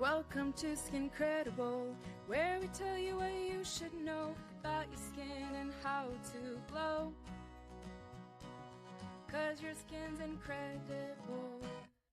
Welcome to Skincredible, where we tell you what you should know about your skin and how to glow. 'Cause your skin's incredible.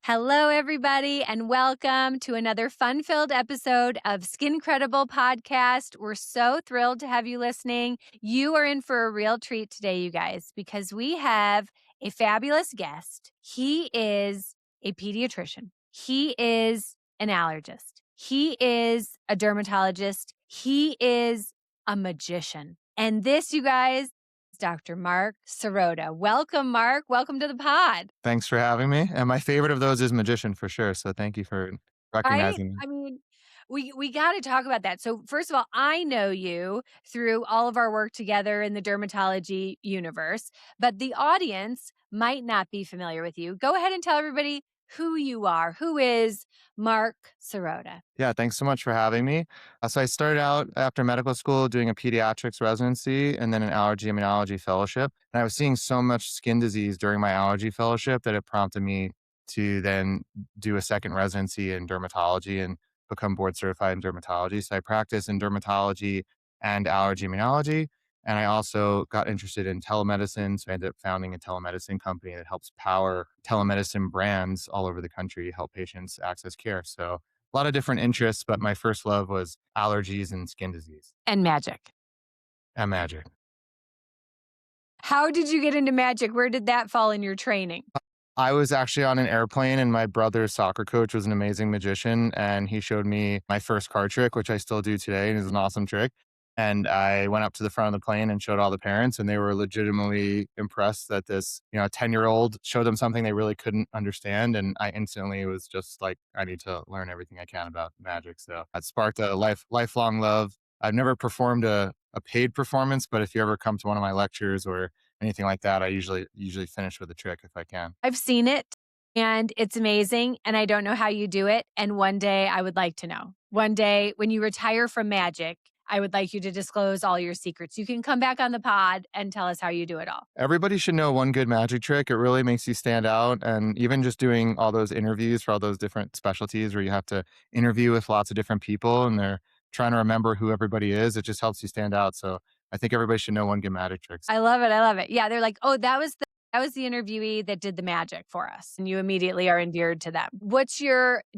Hello, everybody, and welcome to another fun-filled episode of Skincredible podcast. We're so thrilled to have you listening. You are in for a real treat today, you guys, because we have a fabulous guest. He is a pediatrician. He is an allergist. He is a dermatologist. He is a magician. And this, you guys, is Dr. Marc Serota. Welcome, Marc. Welcome to the pod. Thanks for having me. And my favorite of those is magician for sure. So thank you for recognizing me. I mean, we got to talk about that. So first of all, I know you through all of our work together in the dermatology universe, but the audience might not be familiar with you. Go ahead and tell everybody who you are. Who is Marc Serota? Yeah, thanks so much for having me. So I started out after medical school doing a pediatrics residency and then an allergy immunology fellowship. And I was seeing so much skin disease during my allergy fellowship that it prompted me to then do a second residency in dermatology and become board certified in dermatology. So I practice in dermatology and allergy immunology. And I also got interested in telemedicine. So I ended up founding a telemedicine company that helps power telemedicine brands all over the country, help patients access care. So a lot of different interests, but my first love was allergies and skin disease And magic. and magic. How did you get into magic? Where did that fall in your training? I was actually on an airplane and my brother's soccer coach was an amazing magician and he showed me my first card trick, which I still do today and is an awesome trick. And I went up to the front of the plane and showed all the parents and they were legitimately impressed that this, 10-year-old showed them something they really couldn't understand. And I instantly was just like, I need to learn everything I can about magic. So that sparked a lifelong love. I've never performed a paid performance, but if you ever come to one of my lectures or anything like that, I usually finish with a trick if I can. I've seen it and it's amazing. And I don't know how you do it. And one day I would like to know. One day when you retire from magic, I would like you to disclose all your secrets. You can come back on the pod and tell us how you do it all. Everybody should know one good magic trick. It really makes you stand out. And even just doing all those interviews for all those different specialties where you have to interview with lots of different people and they're trying to remember who everybody is, it just helps you stand out. So I think everybody should know one good magic trick. I love it. I love it. Yeah, they're like, oh, that was the interviewee that did the magic for us. And you immediately are endeared to them.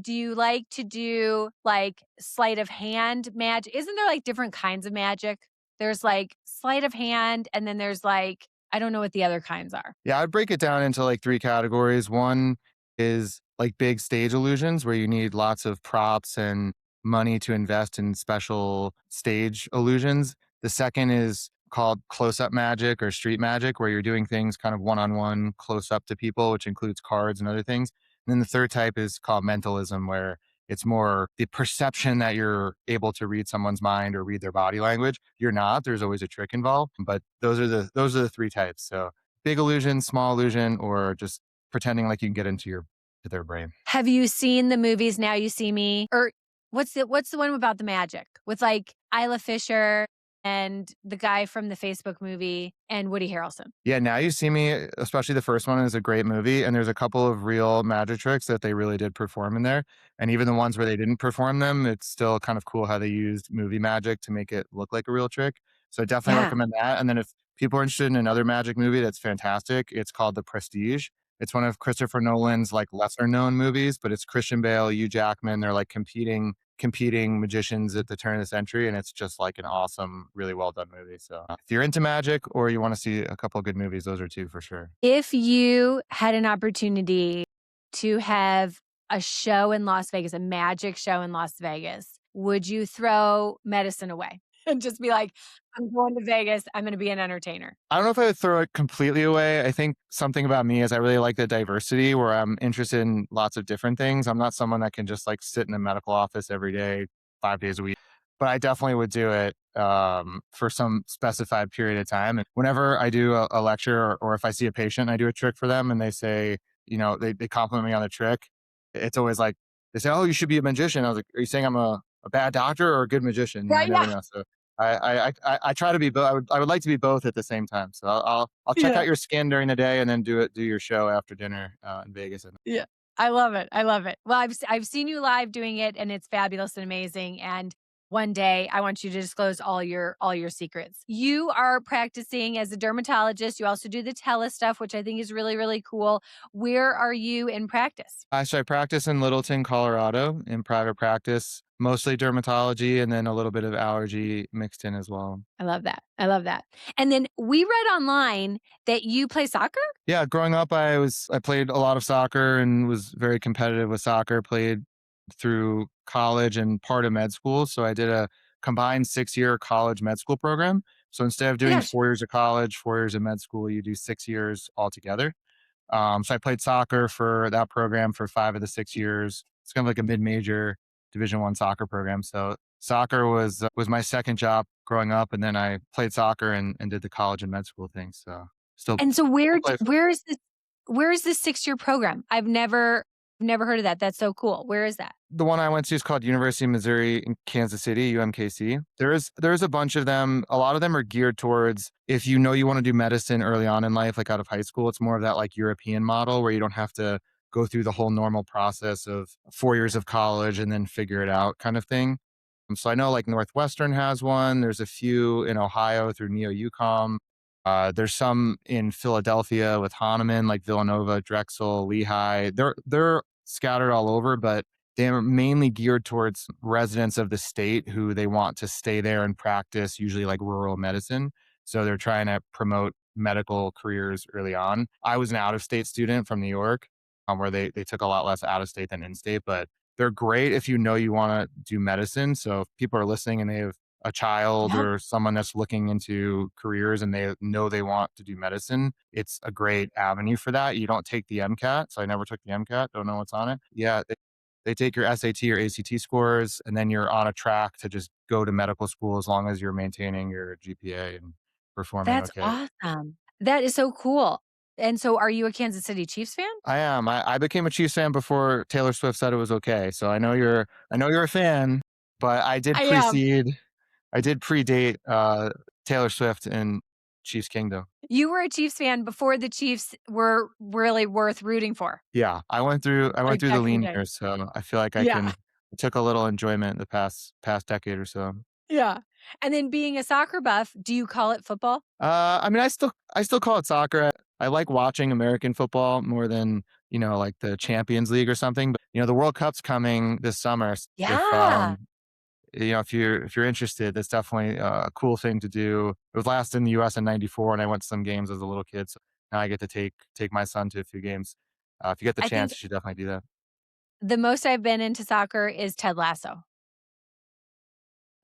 Do you like to do like sleight of hand magic? Isn't there like different kinds of magic? There's like sleight of hand and then there's like, I don't know what the other kinds are. Yeah, I'd break it down into like three categories. One is like big stage illusions where you need lots of props and money to invest in special stage illusions. The second is called close-up magic or street magic, where you're doing things kind of one-on-one close up to people, which includes cards and other things. And then the third type is called mentalism, where it's more the perception that you're able to read someone's mind or read their body language. You're not. There's always a trick involved, but those are the three types. So big illusion, small illusion, or just pretending like you can get into their brain. Have you seen the movies Now You See Me? Or what's the one about the magic with like Isla Fisher and the guy from the Facebook movie and Woody Harrelson? Yeah, Now You See Me, especially the first one, is a great movie. And there's a couple of real magic tricks that they really did perform in there. And even the ones where they didn't perform them, it's still kind of cool how they used movie magic to make it look like a real trick. So I definitely recommend that. And then if people are interested in another magic movie that's fantastic, it's called The Prestige. It's one of Christopher Nolan's like lesser known movies, but it's Christian Bale, Hugh Jackman. They're like competing magicians at the turn of the century. And it's just like an awesome, really well done movie. So if you're into magic or you want to see a couple of good movies, those are two for sure. If you had an opportunity to have a show in Las Vegas, a magic show in Las Vegas, would you throw medicine away and just be like, I'm going to Vegas, I'm going to be an entertainer? I don't know if I would throw it completely away. I think something about me is I really like the diversity where I'm interested in lots of different things. I'm not someone that can just like sit in a medical office every day, 5 days a week, but I definitely would do it for some specified period of time. And whenever I do a lecture or if I see a patient, I do a trick for them and they say, they compliment me on the trick. It's always like, they say, oh, you should be a magician. I was like, are you saying I'm a bad doctor or a good magician? Yeah, I never know. So I try to be both. I would like to be both at the same time. So I'll check out your skin during the day and then do your show after dinner in Vegas. Yeah. I love it. I love it. Well, I've seen you live doing it and it's fabulous and amazing. And one day I want you to disclose all your secrets. You are practicing as a dermatologist. You also do the tele stuff, which I think is really, really cool. Where are you in practice? I practice in Littleton, Colorado in private practice, mostly dermatology and then a little bit of allergy mixed in as well. I love that. I love that. And then we read online that you play soccer? Yeah, growing up, I played a lot of soccer and was very competitive with soccer. Played through college and part of med school, so I did a combined 6-year college med school program. So instead of Oh my doing gosh. 4 years of college, 4 years of med school, you do 6 years altogether. So I played soccer for that program for 5 of the 6 years. It's kind of like a mid-major Division 1 soccer program. So soccer was my second job growing up, and then I played soccer and did the college and med school thing. So still And so still play where is this 6-year program? I've never heard of that. That's so cool. Where is that? The one I went to is called University of Missouri in Kansas City, UMKC. There's a bunch of them. A lot of them are geared towards if you know you want to do medicine early on in life, like out of high school. It's more of that like European model where you don't have to go through the whole normal process of 4 years of college and then figure it out kind of thing. So I know like Northwestern has one. There's a few in Ohio through Neo UCOM. There's some in Philadelphia with Hahnemann, like Villanova, Drexel, Lehigh. They're scattered all over, but they're mainly geared towards residents of the state who they want to stay there and practice, usually like rural medicine. So they're trying to promote medical careers early on. I was an out of state student from New York, where they took a lot less out of state than in state, but they're great if you know you want to do medicine. So if people are listening and they have a child Yep. or someone that's looking into careers and they know they want to do medicine, it's a great avenue for that. You don't take the MCAT. So I never took the MCAT, don't know what's on it. Yeah, they take your SAT or ACT scores, and then you're on a track to just go to medical school as long as you're maintaining your GPA and performing That's okay. awesome. That is so cool. And so are you a Kansas City Chiefs fan? I am. I became a Chiefs fan before Taylor Swift said it was okay. So I know you're a fan, but I am. I did predate Taylor Swift in Chiefs Kingdom. You were a Chiefs fan before the Chiefs were really worth rooting for, Yeah, I went like through the back in the lean day. years, so I feel like Yeah. I took a little enjoyment the past decade or so. Yeah. And then being a soccer buff, do you call it football? I mean, I still call it soccer. I like watching American football more than, like the Champions League or something. But the World Cup's coming this summer. If Yeah. if you're interested, that's definitely a cool thing to do. It was last in the U.S. in '94, and I went to some games as a little kid. So now I get to take my son to a few games. If you get the I chance, think you should definitely do that. the most I've been into soccer is Ted Lasso.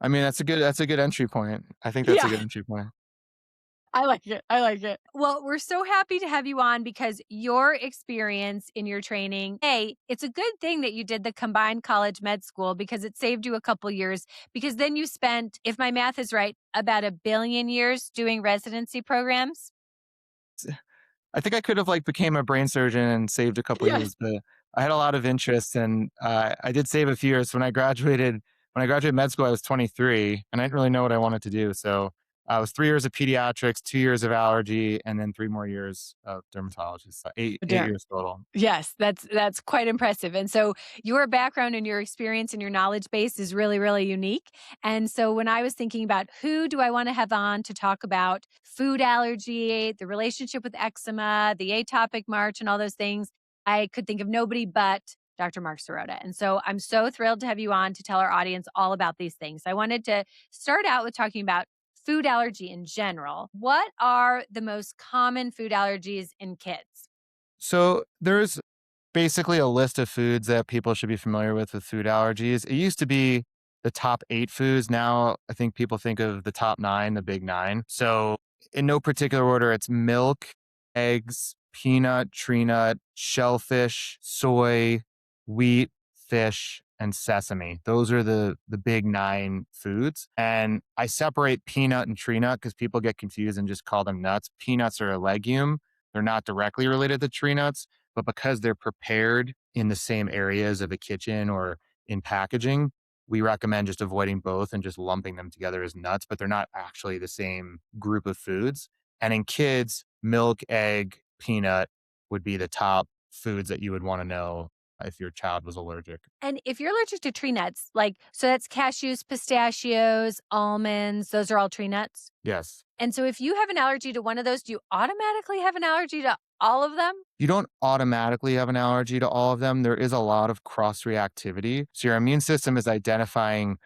I mean, that's a good entry point. I think that's a Yeah. good entry point. I like it. I like it. Well, we're so happy to have you on because your experience in your training, hey, it's a good thing that you did the combined college med school because it saved you a couple years. Because then you spent, if my math is right, about 1 billion years doing residency programs. I think I could have like became a brain surgeon and saved a couple Yes. years, but I had a lot of interest and I did save a few years. When I graduated, med school, I was 23 and I didn't really know what I wanted to do. So I was 3 years of pediatrics, 2 years of allergy, and then 3 more years of dermatology. So eight Derm. years total. Yes, that's quite impressive. And so your background and your experience and your knowledge base is really, really unique. And so when I was thinking about who do I want to have on to talk about food allergy, the relationship with eczema, the atopic march, and all those things, I could think of nobody but Dr. Marc Serota. And so I'm so thrilled to have you on to tell our audience all about these things. I wanted to start out with talking about food allergy in general. What are the most common food allergies in kids? So there's basically a list of foods that people should be familiar with food allergies. It used to be the top 8 foods. Now I think people think of the top 9, the big 9. So in no particular order, it's milk, eggs, peanut, tree nut, shellfish, soy, wheat, fish, and sesame. Those are the big 9 foods. And I separate peanut and tree nut because people get confused and just call them nuts. Peanuts are a legume. They're not directly related to tree nuts, but because they're prepared in the same areas of a kitchen or in packaging, we recommend just avoiding both and just lumping them together as nuts, but they're not actually the same group of foods. And in kids, milk, egg, peanut would be the top foods that you would want to know if your child was allergic. And if you're allergic to tree nuts, like, so that's cashews, pistachios, almonds, those are all tree nuts? Yes. And so if you have an allergy to one of those, do you automatically have an allergy to all of them? You don't automatically have an allergy to all of them. There is a lot of cross reactivity. So your immune system is identifying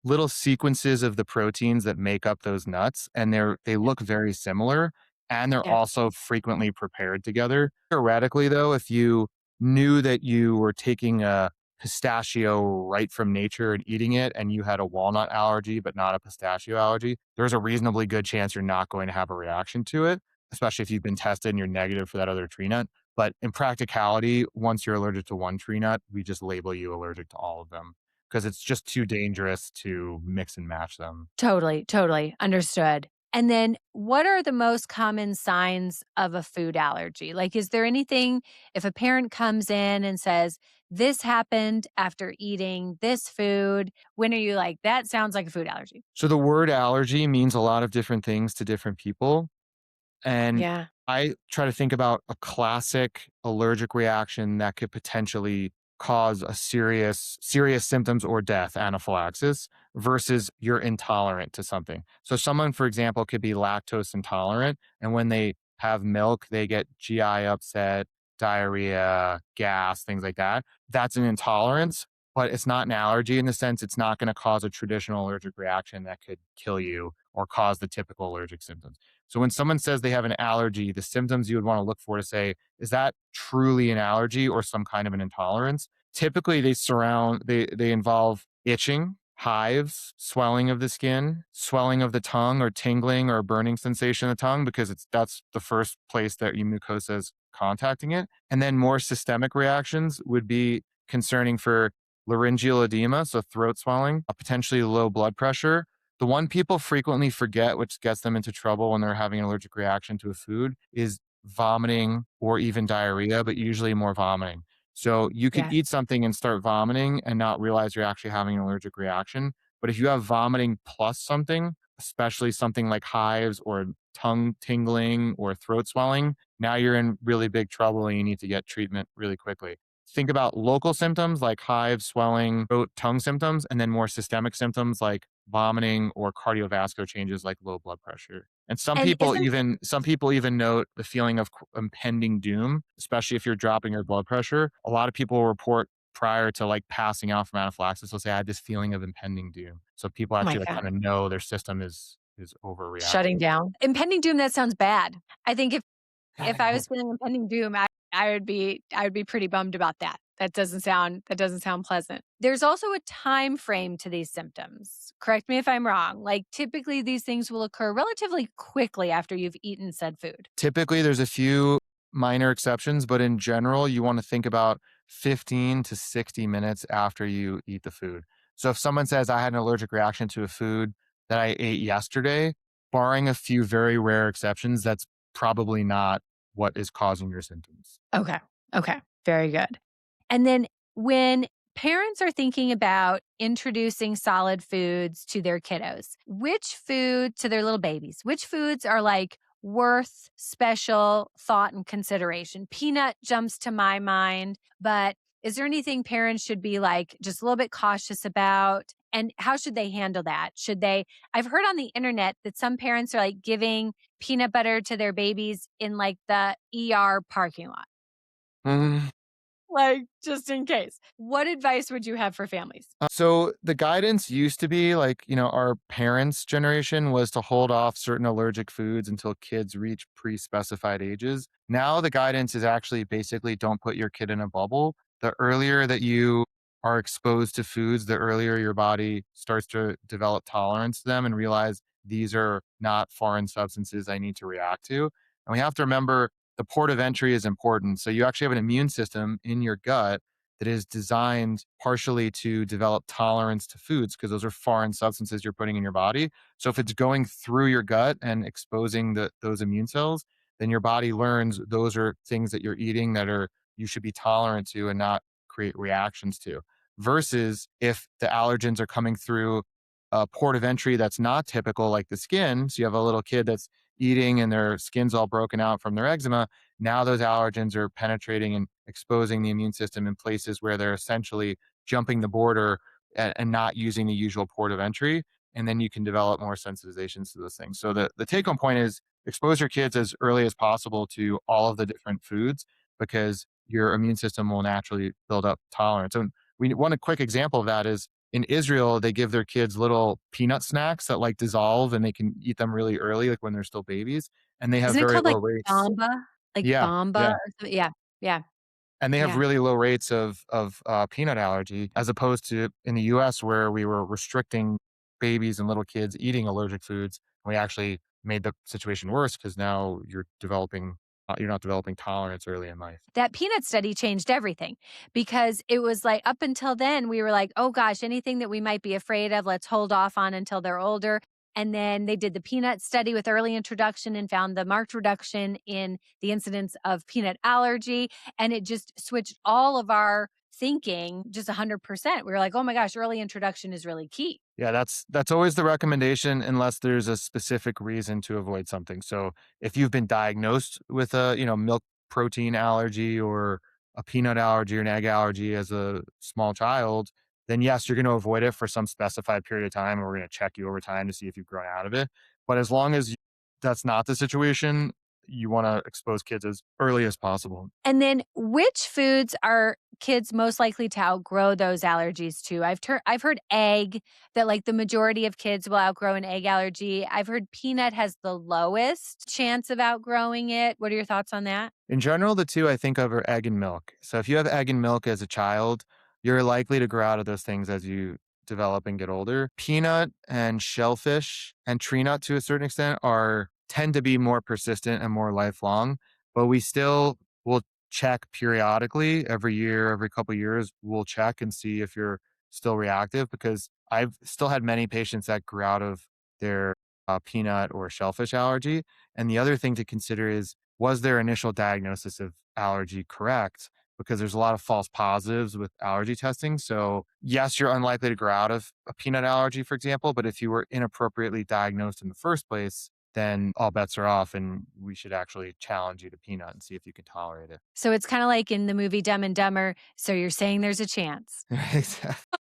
little sequences of the proteins that make up those nuts, and they Yeah. look very similar, and they're Yeah. also frequently prepared together. Theoretically, though, if you knew that you were taking a pistachio right from nature and eating it, and you had a walnut allergy but not a pistachio allergy, there's a reasonably good chance you're not going to have a reaction to it, especially if you've been tested and you're negative for that other tree nut. But in practicality, once you're allergic to one tree nut, we just label you allergic to all of them because it's just too dangerous to mix and match them. Totally, totally. Understood. And then what are the most common signs of a food allergy? Like, is there anything, if a parent comes in and says, this happened after eating this food, when are you like, that sounds like a food allergy? So the word allergy means a lot of different things to different people. And Yeah. I try to think about a classic allergic reaction that could potentially cause a serious symptoms or death, anaphylaxis, versus you're intolerant to something. So someone, for example, could be lactose intolerant, and when they have milk, they get GI upset, diarrhea, gas, things like that. That's an intolerance, but it's not an allergy in the sense it's not going to cause a traditional allergic reaction that could kill you or cause the typical allergic symptoms. So when someone says they have an allergy, the symptoms you would want to look for to say, is that truly an allergy or some kind of an intolerance? Typically they involve itching, hives, swelling of the skin, swelling of the tongue or tingling or burning sensation of the tongue because that's the first place that your mucosa is contacting it. And then more systemic reactions would be concerning for laryngeal edema, so throat swelling, potentially low blood pressure. The one people frequently forget, which gets them into trouble when they're having an allergic reaction to a food, is vomiting or even diarrhea, but usually more vomiting. So you could Yeah. eat something and start vomiting and not realize you're actually having an allergic reaction. But if you have vomiting plus something, especially something like hives or tongue tingling or throat swelling, now you're in really big trouble and you need to get treatment really quickly. Think about local symptoms like hives, swelling, throat, tongue symptoms, and then more systemic symptoms like vomiting or cardiovascular changes like low blood pressure. And And isn't some people even note the feeling of impending doom, especially if you're dropping your blood pressure. A lot of people report prior to like passing out from anaphylaxis, they'll say, I had this feeling of impending doom. So people oh my actually like God, kind of know their system is shutting overreacting. down. Impending doom, that sounds bad. I think if I was feeling impending doom, I would be pretty bummed about that. That doesn't sound pleasant. There's also a time frame to these symptoms. Correct me if I'm wrong. Like typically these things will occur relatively quickly after you've eaten said food. Typically, there's a few minor exceptions, but in general, you want to think about 15 to 60 minutes after you eat the food. So if someone says, I had an allergic reaction to a food that I ate yesterday, barring a few very rare exceptions, that's probably not what is causing your symptoms. Okay. Okay. Very good. And then when parents are thinking about introducing solid foods to their kiddos, which food to their little babies, which foods are like worth special thought and consideration? Peanut jumps to my mind, but is there anything parents should be like just a little bit cautious about? And how should they handle that? I've heard on the internet that some parents are like giving peanut butter to their babies in like the ER parking lot. Mm. Like, just in case. What advice would you have for families? So the guidance used to be like, our parents' generation was to hold off certain allergic foods until kids reach pre-specified ages. Now the guidance is actually basically don't put your kid in a bubble. The earlier that you are exposed to foods, the earlier your body starts to develop tolerance to them and realize these are not foreign substances I need to react to. And we have to remember the port of entry is important. So you actually have an immune system in your gut that is designed partially to develop tolerance to foods because those are foreign substances you're putting in your body. So if it's going through your gut and exposing those immune cells, then your body learns those are things that you're eating that are you should be tolerant to and not create reactions to. Versus if the allergens are coming through a port of entry that's not typical, like the skin. So you have a little kid that's eating and their skin's all broken out from their eczema, now those allergens are penetrating and exposing the immune system in places where they're essentially jumping the border and not using the usual port of entry. And then you can develop more sensitizations to those things. So the take home point is expose your kids as early as possible to all of the different foods because your immune system will naturally build up tolerance. And one a quick example of that is in Israel, they give their kids little peanut snacks that like dissolve and they can eat them really early, like when they're still babies. And they have Isn't it very called, low like, rates. Bamba? Like Yeah, Bamba yeah. or something? Yeah, yeah, And they have yeah. really low rates of peanut allergy as opposed to in the US where we were restricting babies and little kids eating allergic foods. We actually made the situation worse because now you're not developing tolerance early in life. That peanut study changed everything because it was like up until then, we were like, "Oh gosh, anything that we might be afraid of, let's hold off on until they're older." And then they did the peanut study with early introduction and found the marked reduction in the incidence of peanut allergy, and it just switched all of our thinking just 100%. We were like, "Oh my gosh, early introduction is really key." Yeah, that's always the recommendation unless there's a specific reason to avoid something. So if you've been diagnosed with a, milk protein allergy or a peanut allergy or an egg allergy as a small child, then yes, you're going to avoid it for some specified period of time and we're going to check you over time to see if you've grown out of it. But as long as that's not the situation, you want to expose kids as early as possible. And then which foods are kids most likely to outgrow those allergies to? I've heard egg, that like the majority of kids will outgrow an egg allergy. I've heard peanut has the lowest chance of outgrowing it. What are your thoughts on that? In general, the two I think of are egg and milk. So if you have egg and milk as a child, you're likely to grow out of those things as you develop and get older. Peanut and shellfish and tree nut to a certain extent are tend to be more persistent and more lifelong, but we still will check periodically every year, every couple of years, we'll check and see if you're still reactive because I've still had many patients that grew out of their peanut or shellfish allergy. And the other thing to consider is was their initial diagnosis of allergy correct? Because there's a lot of false positives with allergy testing. So, yes, you're unlikely to grow out of a peanut allergy, for example, but if you were inappropriately diagnosed in the first place, then all bets are off and we should actually challenge you to peanut and see if you can tolerate it. So it's kind of like in the movie Dumb and Dumber. So you're saying there's a chance. Exactly.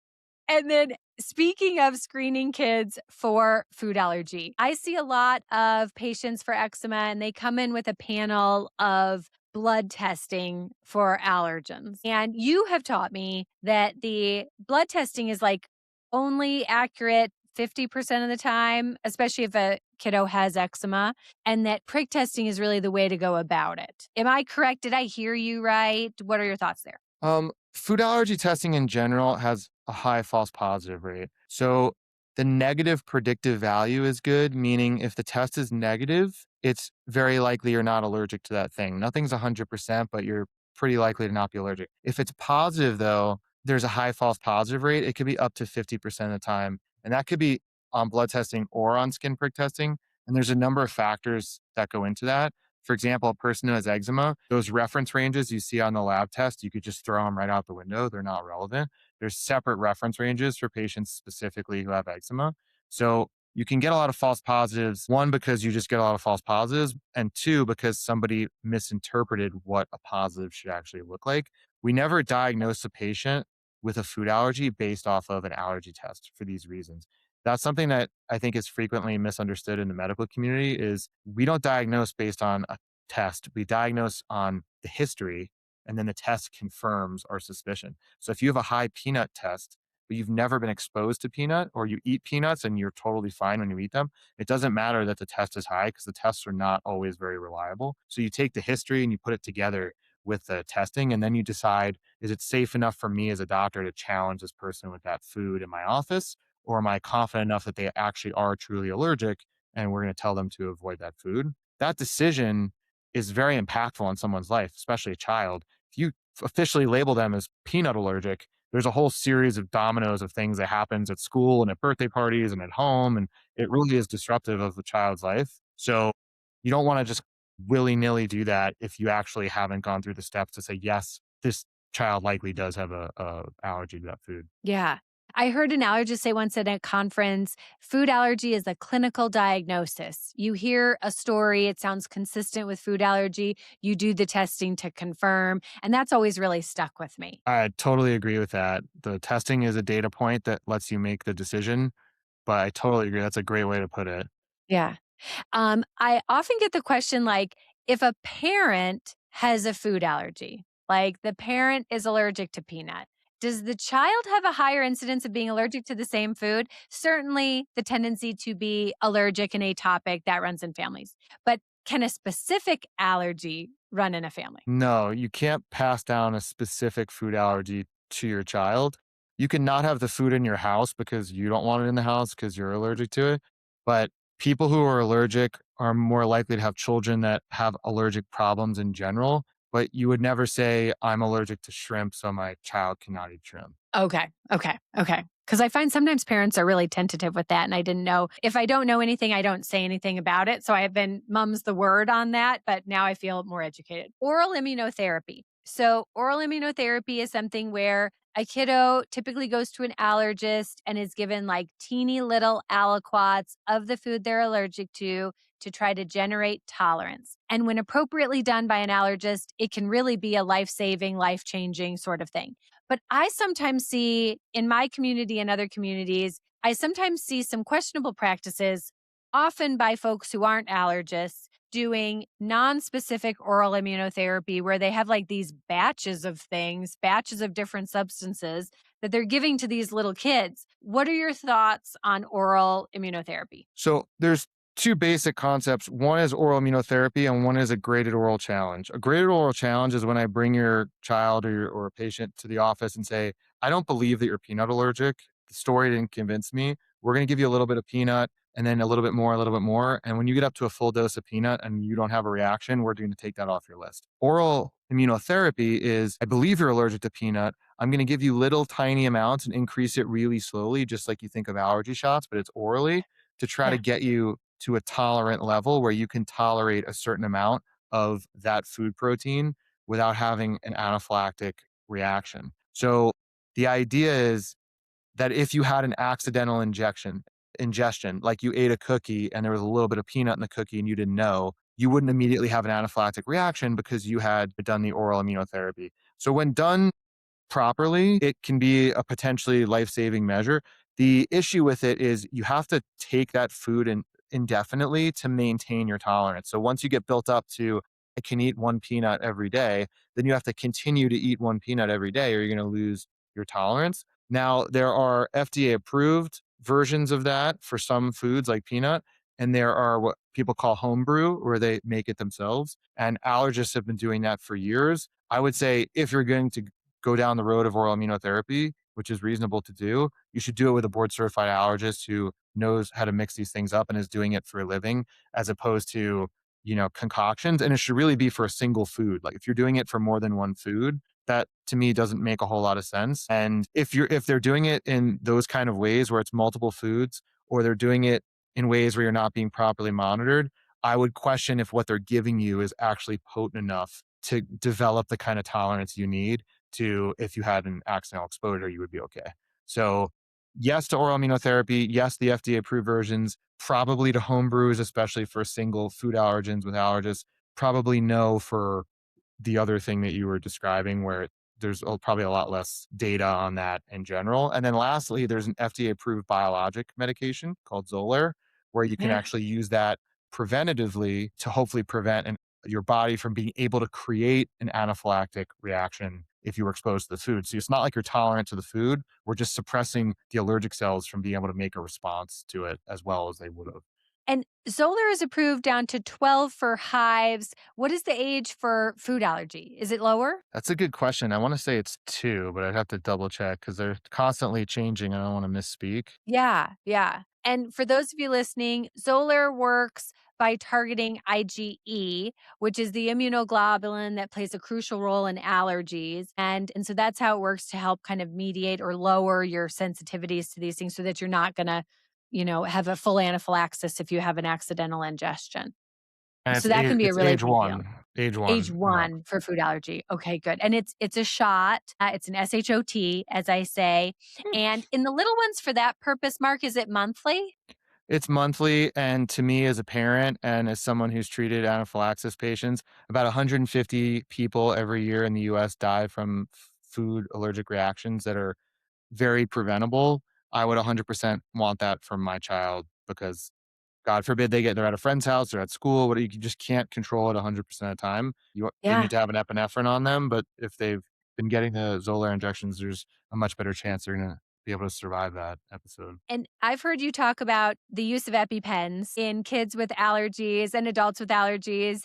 And then speaking of screening kids for food allergy, I see a lot of patients for eczema and they come in with a panel of blood testing for allergens. And you have taught me that the blood testing is like only accurate 50% of the time, especially if a kiddo has eczema, and that prick testing is really the way to go about it. Am I correct? Did I hear you right? What are your thoughts there? Food allergy testing in general has a high false positive rate. So the negative predictive value is good, meaning if the test is negative, it's very likely you're not allergic to that thing. Nothing's 100%, but you're pretty likely to not be allergic. If it's positive, though, there's a high false positive rate. It could be up to 50% of the time. And that could be on blood testing or on skin prick testing. And there's a number of factors that go into that. For example, a person who has eczema, those reference ranges you see on the lab test, you could just throw them right out the window. They're not relevant. There's separate reference ranges for patients specifically who have eczema. So you can get a lot of false positives. One, because you just get a lot of false positives. And two, because somebody misinterpreted what a positive should actually look like. We never diagnose a patient with a food allergy based off of an allergy test for these reasons. That's something that I think is frequently misunderstood in the medical community is we don't diagnose based on a test. We diagnose on the history and then the test confirms our suspicion. So if you have a high peanut test, but you've never been exposed to peanut or you eat peanuts and you're totally fine when you eat them, it doesn't matter that the test is high because the tests are not always very reliable. So you take the history and you put it together with the testing and then you decide, is it safe enough for me as a doctor to challenge this person with that food in my office? Or am I confident enough that they actually are truly allergic and we're going to tell them to avoid that food? That decision is very impactful on someone's life, especially a child. If you officially label them as peanut allergic, there's a whole series of dominoes of things that happens at school and at birthday parties and at home. And it really is disruptive of the child's life. So you don't want to just willy nilly do that if you actually haven't gone through the steps to say, yes, this child likely does have a allergy to that food. Yeah. I heard an allergist say once at a conference, food allergy is a clinical diagnosis. You hear a story, it sounds consistent with food allergy, you do the testing to confirm, and that's always really stuck with me. I totally agree with that. The testing is a data point that lets you make the decision, but I totally agree. That's a great way to put it. Yeah. I often get the question like, if a parent has a food allergy, like the parent is allergic to peanut, does the child have a higher incidence of being allergic to the same food? Certainly, the tendency to be allergic and atopic that runs in families. But can a specific allergy run in a family? No, you can't pass down a specific food allergy to your child. You can not have the food in your house because you don't want it in the house because you're allergic to it. But people who are allergic are more likely to have children that have allergic problems in general. But you would never say, I'm allergic to shrimp, so my child cannot eat shrimp. Okay. Because I find sometimes parents are really tentative with that. And I didn't know if I don't know anything, I don't say anything about it. So I have been mum's the word on that, but now I feel more educated. Oral immunotherapy. So, oral immunotherapy is something where a kiddo typically goes to an allergist and is given like teeny little aliquots of the food they're allergic to try to generate tolerance. And when appropriately done by an allergist, it can really be a life saving, life changing sort of thing. But I sometimes see in my community and other communities, I sometimes see some questionable practices, often by folks who aren't allergists, doing non-specific oral immunotherapy where they have like these batches of things, batches of different substances that they're giving to these little kids. What are your thoughts on oral immunotherapy? So there's two basic concepts. One is oral immunotherapy and one is a graded oral challenge. A graded oral challenge is when I bring your child or a patient to the office and say, I don't believe that you're peanut allergic. The story didn't convince me. We're going to give you a little bit of peanut and then a little bit more, a little bit more. And when you get up to a full dose of peanut and you don't have a reaction, we're going to take that off your list. Oral immunotherapy is, I believe you're allergic to peanut. I'm going to give you little tiny amounts and increase it really slowly, just like you think of allergy shots, but it's orally to try to Yeah. get you to a tolerant level where you can tolerate a certain amount of that food protein without having an anaphylactic reaction. So the idea is that if you had an accidental ingestion, like you ate a cookie and there was a little bit of peanut in the cookie and you didn't know, you wouldn't immediately have an anaphylactic reaction because you had done the oral immunotherapy. So when done properly, it can be a potentially life-saving measure. The issue with it is you have to take that food in indefinitely to maintain your tolerance. So once you get built up to I can eat one peanut every day, then you have to continue to eat one peanut every day or you're going to lose your tolerance. Now, there are FDA approved versions of that for some foods like peanut, and there are what people call homebrew where they make it themselves. And allergists have been doing that for years. I would say if you're going to go down the road of oral immunotherapy, which is reasonable to do, you should do it with a board certified allergist who knows how to mix these things up and is doing it for a living, as opposed to, concoctions. And it should really be for a single food. Like if you're doing it for more than one food, that to me doesn't make a whole lot of sense. And if they're doing it in those kind of ways where it's multiple foods, or they're doing it in ways where you're not being properly monitored, I would question if what they're giving you is actually potent enough to develop the kind of tolerance you need to, if you had an accidental exposure, you would be okay. So yes to oral immunotherapy, yes, the FDA approved versions, probably to home brews, especially for single food allergens with allergists, probably no for the other thing that you were describing where there's probably a lot less data on that in general. And then lastly, there's an FDA approved biologic medication called Xolair, where you can Yeah. actually use that preventatively to hopefully prevent your body from being able to create an anaphylactic reaction if you were exposed to the food. So it's not like you're tolerant to the food. We're just suppressing the allergic cells from being able to make a response to it as well as they would have. And Zolar is approved down to 12 for hives. What is the age for food allergy? Is it lower? That's a good question. I want to say it's two, but I'd have to double check because they're constantly changing. I don't want to misspeak. Yeah. And for those of you listening, Zolar works by targeting IgE, which is the immunoglobulin that plays a crucial role in allergies. And so that's how it works to help kind of mediate or lower your sensitivities to these things so that you're not going to, have a full anaphylaxis if you have an accidental ingestion. And So that can be a it's really age big deal. one. Age Age one. Yeah. 1 for food allergy. Okay, good. And it's a shot. It's an SHOT, as I say. And in the little ones for that purpose, Mark, is it monthly? It's monthly, and to me as a parent and as someone who's treated anaphylaxis patients, about 150 people every year in the US die from food allergic reactions that are very preventable. I would 100% want that for my child because God forbid they're at a friend's house or at school, what you just can't control it 100% of the time. They Yeah. need to have an epinephrine on them, but if they've been getting the Xolair injections, there's a much better chance they're gonna be able to survive that episode. And I've heard you talk about the use of EpiPens in kids with allergies and adults with allergies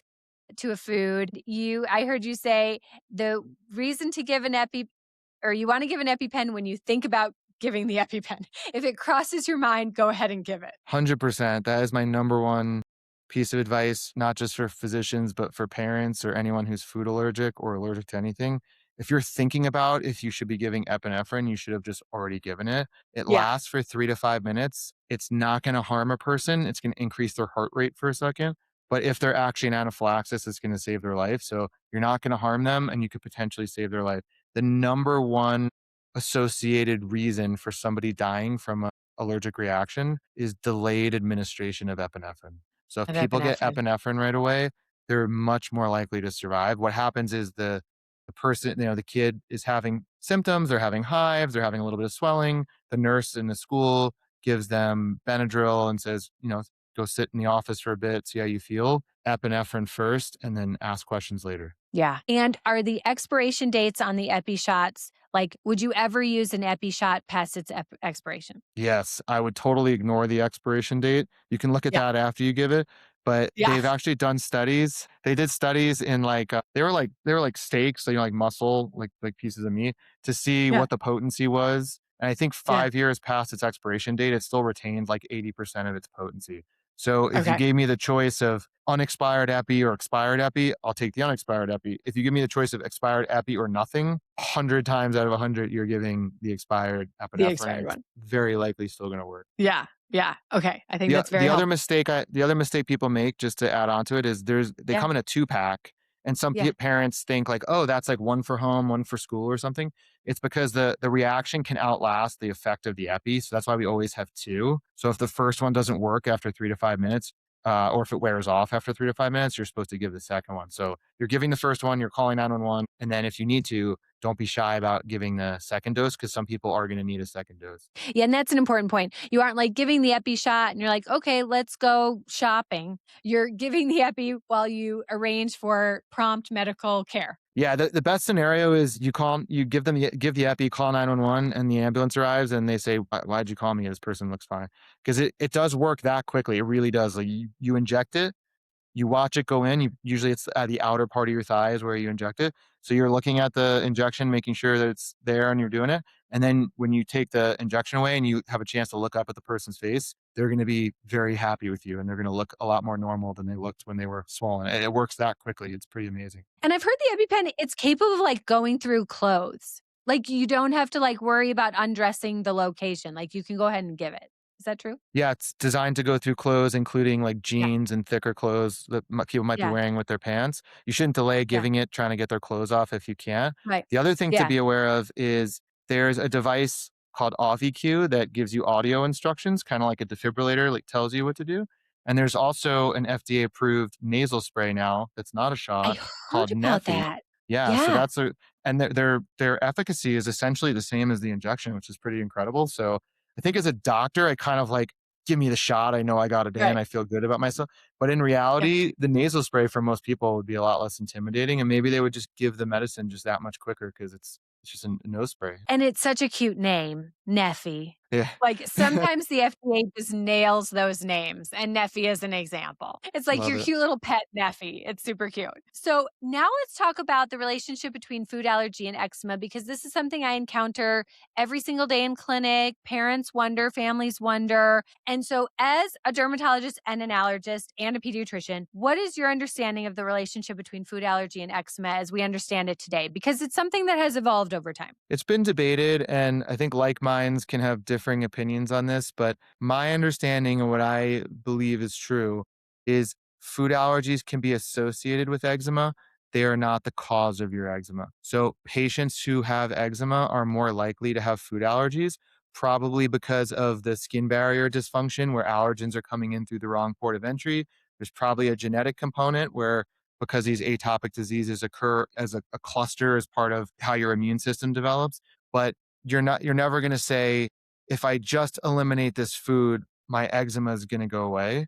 to a food. I heard you say the reason to give an or you want to give an EpiPen when you think about giving the EpiPen. If it crosses your mind, go ahead and give it. 100%. That is my number one piece of advice, not just for physicians, but for parents or anyone who's food allergic or allergic to anything. If you're thinking about if you should be giving epinephrine, you should have just already given it. It Yeah. lasts for 3 to 5 minutes. It's not going to harm a person. It's going to increase their heart rate for a second. But if they're actually in anaphylaxis, it's going to save their life. So you're not going to harm them and you could potentially save their life. The number one associated reason for somebody dying from allergic reaction is delayed administration of epinephrine. So if Of people get epinephrine. epinephrine right away, they're much more likely to survive. What happens is the person, the kid is having symptoms, they're having hives, they're having a little bit of swelling. The nurse in the school gives them Benadryl and says, go sit in the office for a bit, see how you feel. Epinephrine first, and then ask questions later. Yeah. And are the expiration dates on the Epi shots, like, would you ever use an Epi shot past its expiration? Yes, I would totally ignore the expiration date. You can look at Yeah. that after you give it, but Yeah. they've actually done studies. They did studies in they were like steaks, so like muscle, like pieces of meat, to see Yeah. what the potency was. And I think Yeah. 5 years past its expiration date, it still retained like 80% of its potency. So if you Okay. gave me the choice of unexpired epi or expired epi, I'll take the unexpired epi. If you give me the choice of expired epi or nothing, 100 times out of 100, you're giving the expired The epinephrine, and expired it's one. very likely still going to work. Yeah. Yeah. Okay. I think The that's very the other helpful. mistake people make, just to add on to it, is they Yeah. come in a 2-pack, and some Yeah. parents think like, oh, that's like one for home, one for school or something. It's because the reaction can outlast the effect of the epi, so that's why we always have two. So if the first one doesn't work after 3 to 5 minutes, or if it wears off after 3 to 5 minutes, you're supposed to give the second one. So you're giving the first one, you're calling 911, and then if you need to, don't be shy about giving the second dose because some people are going to need a second dose. Yeah. And that's an important point. You aren't like giving the Epi shot and you're like, okay, let's go shopping. You're giving the Epi while you arrange for prompt medical care. Yeah, the best scenario is you give the epi, call 911, and the ambulance arrives, and they say, "Why'd you call me? This person looks fine." Because it does work that quickly. It really does. Like you inject it, you watch it go in. Usually it's at the outer part of your thighs where you inject it. So you're looking at the injection, making sure that it's there, and you're doing it. And then when you take the injection away and you have a chance to look up at the person's face, they're going to be very happy with you, and they're going to look a lot more normal than they looked when they were swollen. It works that quickly. It's pretty amazing. And I've heard the EpiPen, it's capable of like going through clothes. Like you don't have to like worry about undressing the location. Like you can go ahead and give it. Is that true? Yeah, it's designed to go through clothes, including like Yeah. jeans and thicker clothes that people might be Yeah. wearing with their pants. You shouldn't delay Yeah. giving it, trying to get their clothes off if you can. Right. The other thing to Yeah. be aware of is there's a device called AuviQ that gives you audio instructions, kind of like a defibrillator, like tells you what to do. And there's also an FDA approved nasal spray now that's not a I shot heard called about Neffy. that. Yeah, so Yeah. and their efficacy is essentially the same as the injection, which is pretty incredible. So I think as a doctor, I kind of like give me the shot. I know I got it in. Right. I feel good about myself. But in Yeah. reality, the nasal spray for most people would be a lot less intimidating, and maybe they would just give the medicine just that much quicker because it's just a nose spray. And it's such a cute name, Neffy. Yeah. Like sometimes the FDA just nails those names, and Neffy is an example. It's like Love your it. cute little pet Neffy. It's super cute. So now let's talk about the relationship between food allergy and eczema, because this is something I encounter every single day in clinic. Parents wonder, families wonder. And so as a dermatologist and an allergist and a pediatrician, what is your understanding of the relationship between food allergy and eczema as we understand it today? Because it's something that has evolved over time. It's been debated, and I think like minds can have differing opinions on this. But my understanding and what I believe is true is food allergies can be associated with eczema. They are not the cause of your eczema. So patients who have eczema are more likely to have food allergies, probably because of the skin barrier dysfunction where allergens are coming in through the wrong port of entry. There's probably a genetic component where because these atopic diseases occur as a cluster as part of how your immune system develops. But you're never going to say, if I just eliminate this food, my eczema is going to go away.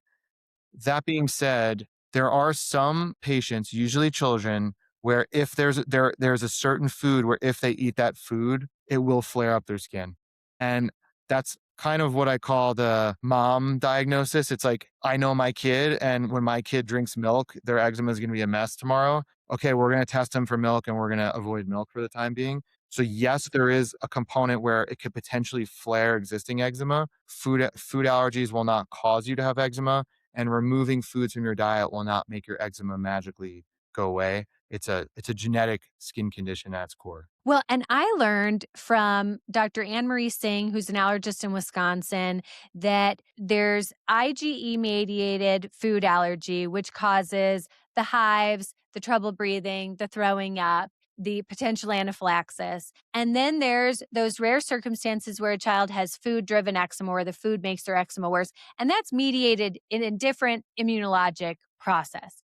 That being said, there are some patients, usually children, where if there's a certain food where if they eat that food, it will flare up their skin. And that's kind of what I call the mom diagnosis. It's like, I know my kid, and when my kid drinks milk, their eczema is going to be a mess tomorrow. Okay, we're going to test them for milk and we're going to avoid milk for the time being. So yes, there is a component where it could potentially flare existing eczema. Food allergies will not cause you to have eczema, and removing foods from your diet will not make your eczema magically go away. It's a genetic skin condition at its core. Well, and I learned from Dr. Anne Marie Singh, who's an allergist in Wisconsin, that there's IgE mediated food allergy, which causes the hives, the trouble breathing, the throwing up, the potential anaphylaxis. And then there's those rare circumstances where a child has food driven eczema, where the food makes their eczema worse. And that's mediated in a different immunologic process.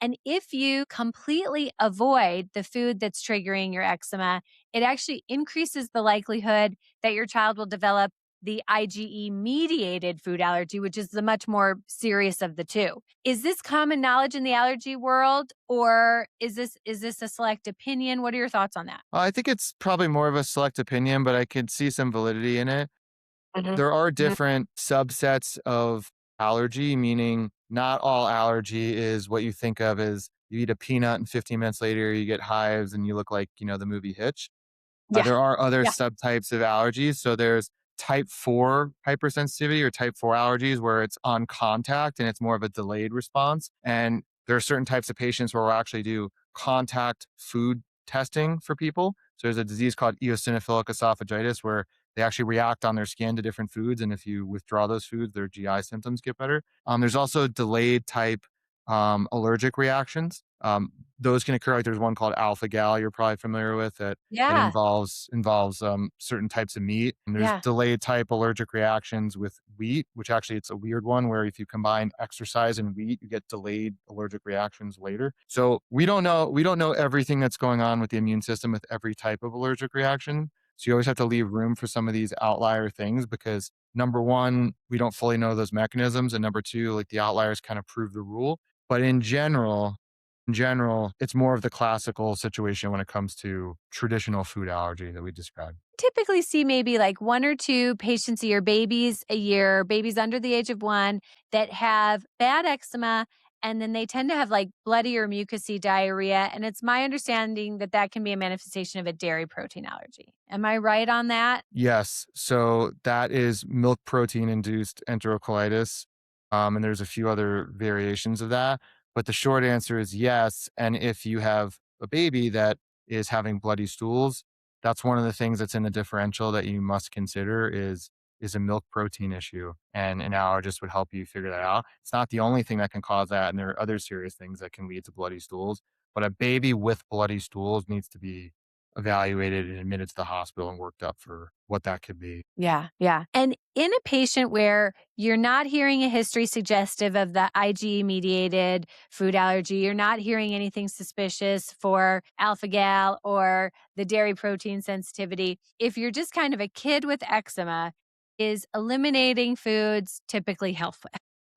And if you completely avoid the food that's triggering your eczema, it actually increases the likelihood that your child will develop the IgE mediated food allergy, which is the much more serious of the two. Is this common knowledge in the allergy world, or is this a select opinion? What are your thoughts on that? I think it's probably more of a select opinion, but I could see some validity in it. Mhm. There are Mhm. different subsets of allergy, meaning not all allergy is what you think of as you eat a peanut and 15 minutes later you get hives and you look like, the movie Hitch. Yeah. There are other Yeah. subtypes of allergies. So there's type 4 hypersensitivity or type 4 allergies where it's on contact and it's more of a delayed response. And there are certain types of patients where we'll actually do contact food testing for people. So there's a disease called eosinophilic esophagitis where they actually react on their skin to different foods. And if you withdraw those foods, their GI symptoms get better. There's also delayed type allergic reactions. Those can occur. Like there's one called alpha gal you're probably familiar with that Yeah. involves certain types of meat. And there's Yeah. delayed type allergic reactions with wheat, which actually it's a weird one where if you combine exercise and wheat, you get delayed allergic reactions later. So we don't know everything that's going on with the immune system with every type of allergic reaction. So you always have to leave room for some of these outlier things because number one, we don't fully know those mechanisms. And number two, like the outliers kind of prove the rule. But in general, it's more of the classical situation when it comes to traditional food allergy that we described. Typically see maybe like one or two patients a year, babies a year, babies under the age of 1 that have bad eczema, and then they tend to have like bloody or mucousy diarrhea. And it's my understanding that that can be a manifestation of a dairy protein allergy. Am I right on that? Yes. So that is milk protein induced enterocolitis. And there's a few other variations of that. But the short answer is yes. And if you have a baby that is having bloody stools, that's one of the things that's in the differential that you must consider is a milk protein issue. And an allergist would help you figure that out. It's not the only thing that can cause that. And there are other serious things that can lead to bloody stools. But a baby with bloody stools needs to be evaluated and admitted to the hospital and worked up for what that could be. Yeah, yeah. And in a patient where you're not hearing a history suggestive of the IgE mediated food allergy, you're not hearing anything suspicious for alpha gal or the dairy protein sensitivity. If you're just kind of a kid with eczema, is eliminating foods typically helpful?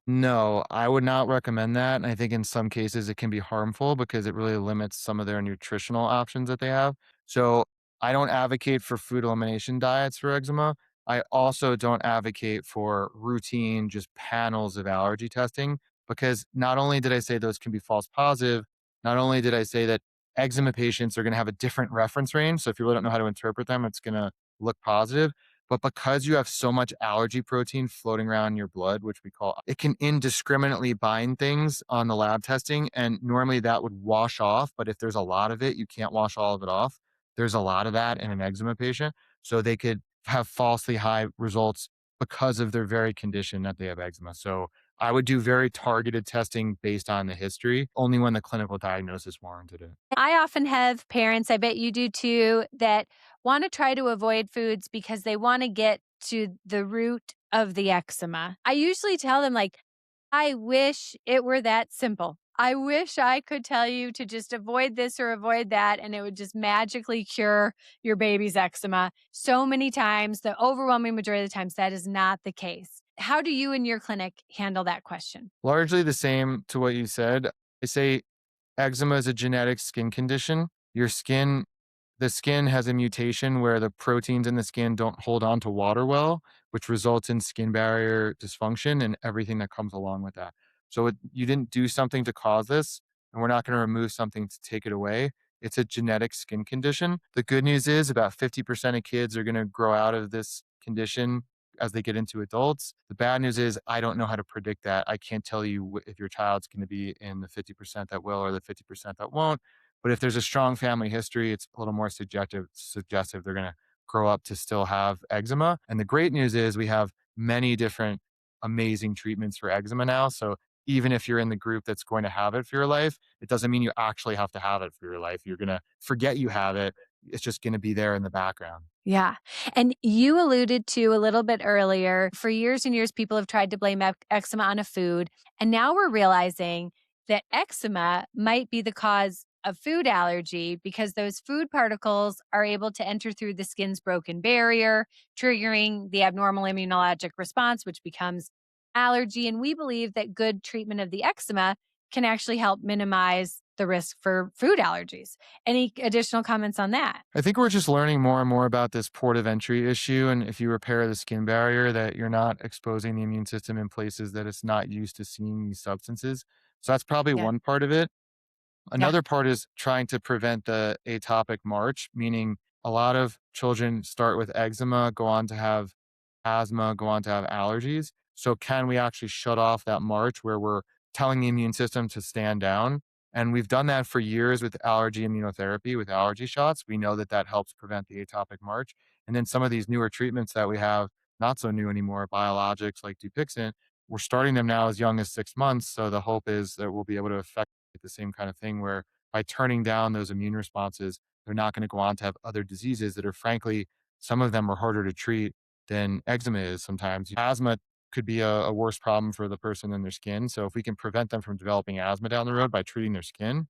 No, I would not recommend that. And I think in some cases it can be harmful because it really limits some of their nutritional options that they have. So I don't advocate for food elimination diets for eczema. I also don't advocate for routine, just panels of allergy testing because not only did I say those can be false positive, not only did I say that eczema patients are going to have a different reference range. So if you really don't know how to interpret them, it's going to look positive. But because you have so much allergy protein floating around in your blood, which we call, it can indiscriminately bind things on the lab testing. And normally that would wash off. But if there's a lot of it, you can't wash all of it off. There's a lot of that in an eczema patient. So they could have falsely high results because of their very condition that they have eczema. So I would do very targeted testing based on the history, only when the clinical diagnosis warranted it. I often have parents, I bet you do too, that want to try to avoid foods because they want to get to the root of the eczema. I usually tell them, like, I wish it were that simple. I wish I could tell you to just avoid this or avoid that, and it would just magically cure your baby's eczema. So many times, the overwhelming majority of the times, that is not the case. How do you in your clinic handle that question? Largely the same to what you said. I say eczema is a genetic skin condition. The skin has a mutation where the proteins in the skin don't hold on to water well, which results in skin barrier dysfunction and everything that comes along with that. So you didn't do something to cause this, and we're not going to remove something to take it away. It's a genetic skin condition. The good news is about 50% of kids are going to grow out of this condition as they get into adults. The bad news is I don't know how to predict that. I can't tell you if your child's going to be in the 50% that will or the 50% that won't. But if there's a strong family history, it's a little more suggestive they're going to grow up to still have eczema. And the great news is we have many different amazing treatments for eczema now. So even if you're in the group that's going to have it for your life, it doesn't mean you actually have to have it for your life. You're going to forget you have it. It's just going to be there in the background. Yeah. And you alluded to a little bit earlier, for years and years, people have tried to blame eczema on a food. And now we're realizing that eczema might be the cause of food allergy because those food particles are able to enter through the skin's broken barrier, triggering the abnormal immunologic response, which becomes allergy. And we believe that good treatment of the eczema can actually help minimize the risk for food allergies. Any additional comments on that? I think we're just learning more and more about this port of entry issue. And if you repair the skin barrier, that you're not exposing the immune system in places that it's not used to seeing these substances. So that's probably Yeah. one part of it. Yeah. Another part is trying to prevent the atopic march, meaning a lot of children start with eczema, go on to have asthma, go on to have allergies. So, can we actually shut off that march where we're telling the immune system to stand down? And we've done that for years with allergy immunotherapy, with allergy shots. We know that that helps prevent the atopic march. And then some of these newer treatments that we have, not so new anymore, biologics like Dupixent, we're starting them now as young as 6 months. So, the hope is that we'll be able to affect the same kind of thing where by turning down those immune responses, they're not going to go on to have other diseases that are frankly, some of them are harder to treat than eczema is sometimes. Asthma could be a worse problem for the person than their skin. So if we can prevent them from developing asthma down the road by treating their skin,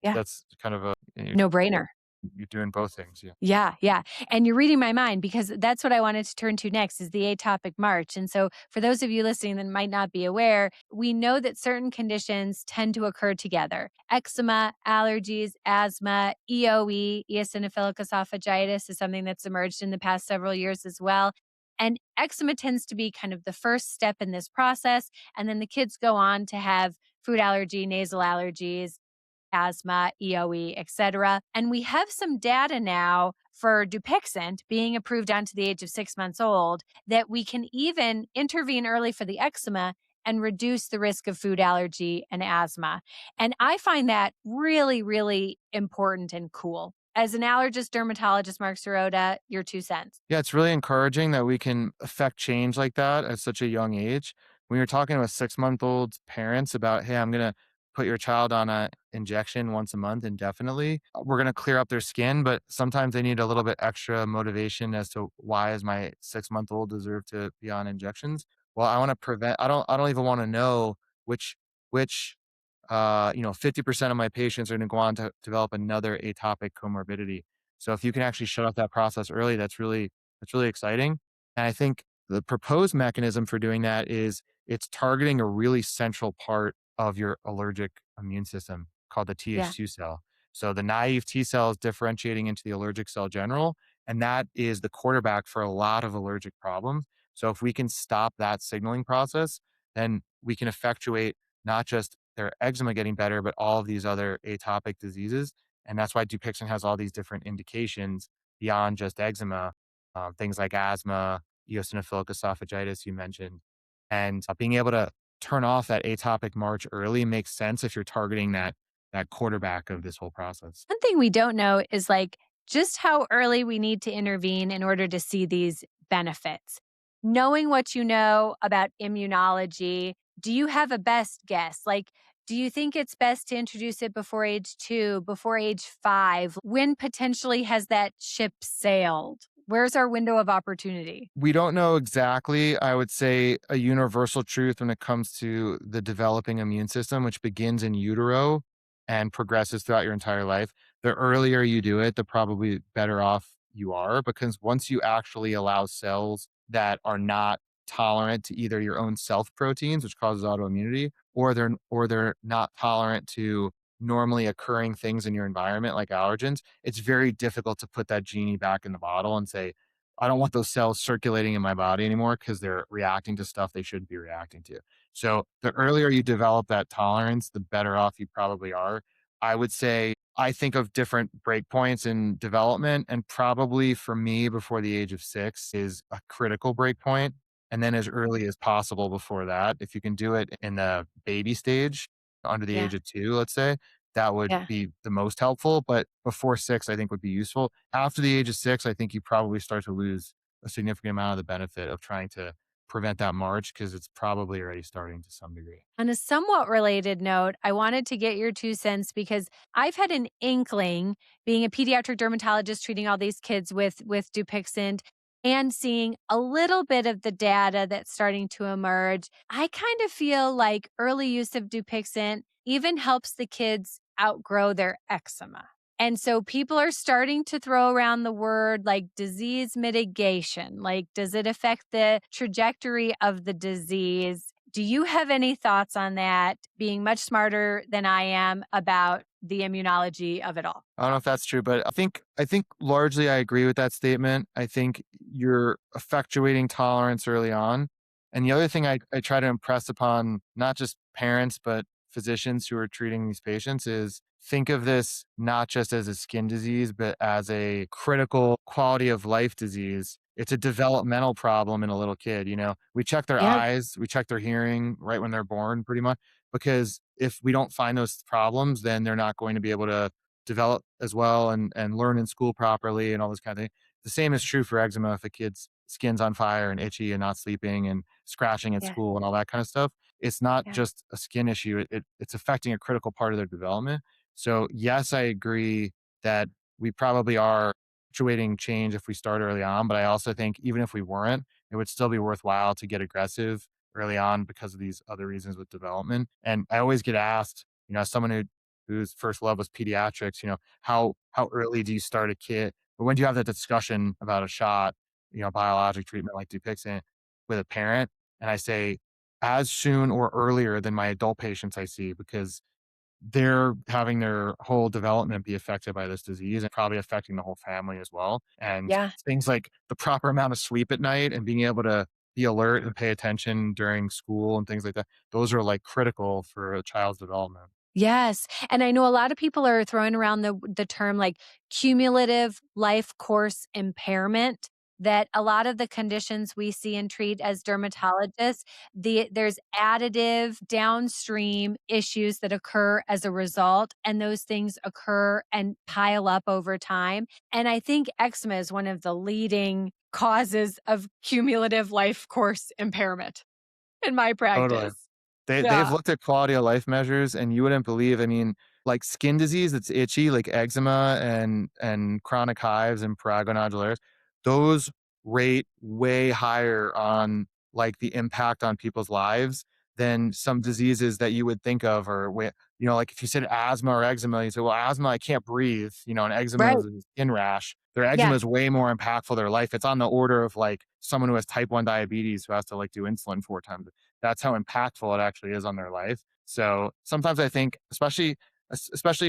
Yeah. that's kind of No brainer. you're doing both things. Yeah. Yeah, yeah. And you're reading my mind because that's what I wanted to turn to next is the atopic march. And so for those of you listening that might not be aware, we know that certain conditions tend to occur together. Eczema, allergies, asthma, EOE, eosinophilic esophagitis is something that's emerged in the past several years as well. And eczema tends to be kind of the first step in this process. And then the kids go on to have food allergy, nasal allergies, asthma, EOE, etc. And we have some data now for Dupixent being approved onto the age of 6 months old that we can even intervene early for the eczema and reduce the risk of food allergy and asthma. And I find that really, really important and cool. As an allergist dermatologist, Marc Serota, your 2 cents. Yeah, it's really encouraging that we can affect change like that at such a young age. When you're talking with 6-month-old parents about, hey, I'm going to put your child on a injection once a month indefinitely, we're going to clear up their skin, but sometimes they need a little bit extra motivation as to why is my 6-month-old deserve to be on injections. Well, I want to prevent, I don't even want to know which 50% of my patients are going to go on to develop another atopic comorbidity. So if you can actually shut off that process early, that's really exciting. And I think the proposed mechanism for doing that is it's targeting a really central part of your allergic immune system called the Yeah. Th2 cell. So the naive T cell is differentiating into the allergic cell general, and that is the quarterback for a lot of allergic problems. So if we can stop that signaling process, then we can effectuate not just their eczema getting better, but all of these other atopic diseases. And that's why Dupixent has all these different indications beyond just eczema, things like asthma, eosinophilic esophagitis, you mentioned. And being able to turn off that atopic march early makes sense if you're targeting that quarterback of this whole process. One thing we don't know is like just how early we need to intervene in order to see these benefits. Knowing what you know about immunology, do you have a best guess? Like, do you think it's best to introduce it before age 2, before age 5? When potentially has that ship sailed? Where's our window of opportunity? We don't know exactly. I would say a universal truth when it comes to the developing immune system, which begins in utero and progresses throughout your entire life. The earlier you do it, the probably better off you are, because once you actually allow cells that are not tolerant to either your own self proteins, which causes autoimmunity, or they're not tolerant to normally occurring things in your environment like allergens, it's very difficult to put that genie back in the bottle and say, I don't want those cells circulating in my body anymore because they're reacting to stuff they shouldn't be reacting to. So the earlier you develop that tolerance, the better off you probably are. I would say I think of different breakpoints in development, and probably for me, before the age of 6 is a critical breakpoint. And then as early as possible before that. If you can do it in the baby stage, under the Yeah. age of 2, let's say, that would Yeah. be the most helpful, but before 6, I think would be useful. After the age of 6, I think you probably start to lose a significant amount of the benefit of trying to prevent that march because it's probably already starting to some degree. On a somewhat related note, I wanted to get your 2 cents because I've had an inkling being a pediatric dermatologist treating all these kids with Dupixent and seeing a little bit of the data that's starting to emerge. I kind of feel like early use of Dupixent even helps the kids outgrow their eczema. And so people are starting to throw around the word like disease mitigation. Like, does it affect the trajectory of the disease? Do you have any thoughts on that, being much smarter than I am about the immunology of it all? I don't know if that's true, but I think largely I agree with that statement. I think you're effectuating tolerance early on. And the other thing I try to impress upon not just parents, but physicians who are treating these patients is think of this not just as a skin disease, but as a critical quality of life disease. It's a developmental problem in a little kid. We check their Yeah, eyes, we check their hearing right when they're born, pretty much, because if we don't find those problems, then they're not going to be able to develop as well and learn in school properly and all this kind of thing. The same is true for eczema. If a kid's skin's on fire and itchy and not sleeping and scratching at yeah, school and all that kind of stuff, it's not yeah, just a skin issue. It's affecting a critical part of their development. So yes, I agree that we probably are actuating change if we start early on, but I also think even if we weren't, it would still be worthwhile to get aggressive early on because of these other reasons with development. And I always get asked, as someone whose first love was pediatrics, how early do you start a kid? But when do you have that discussion about a shot, biologic treatment like Dupixent with a parent? And I say as soon or earlier than my adult patients I see, because they're having their whole development be affected by this disease and probably affecting the whole family as well. And yeah. things like the proper amount of sleep at night and being able to be alert and pay attention during school and things like that, those are like critical for a child's development. Yes, and I know a lot of people are throwing around the term like cumulative life course impairment, that a lot of the conditions we see and treat as dermatologists, there's additive downstream issues that occur as a result, and those things occur and pile up over time. And I think eczema is one of the leading causes of cumulative life course impairment in my Totally. practice. They've Yeah. looked at quality of life measures, and you wouldn't believe, I mean, like skin disease that's itchy, like eczema and chronic hives and prurigo nodularis, those rate way higher on, like, the impact on people's lives than some diseases that you would think of or like, if you said asthma or eczema, you say, "Well, asthma, I can't breathe," and eczema Right. is a skin rash. Their eczema Yeah. is way more impactful to their life. It's on the order of, like, someone who has type 1 diabetes who has to, like, do insulin 4 times. That's how impactful it actually is on their life. So sometimes I think, especially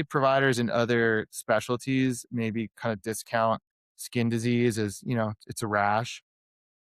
providers in other specialties, maybe kind of discount skin disease as it's a rash,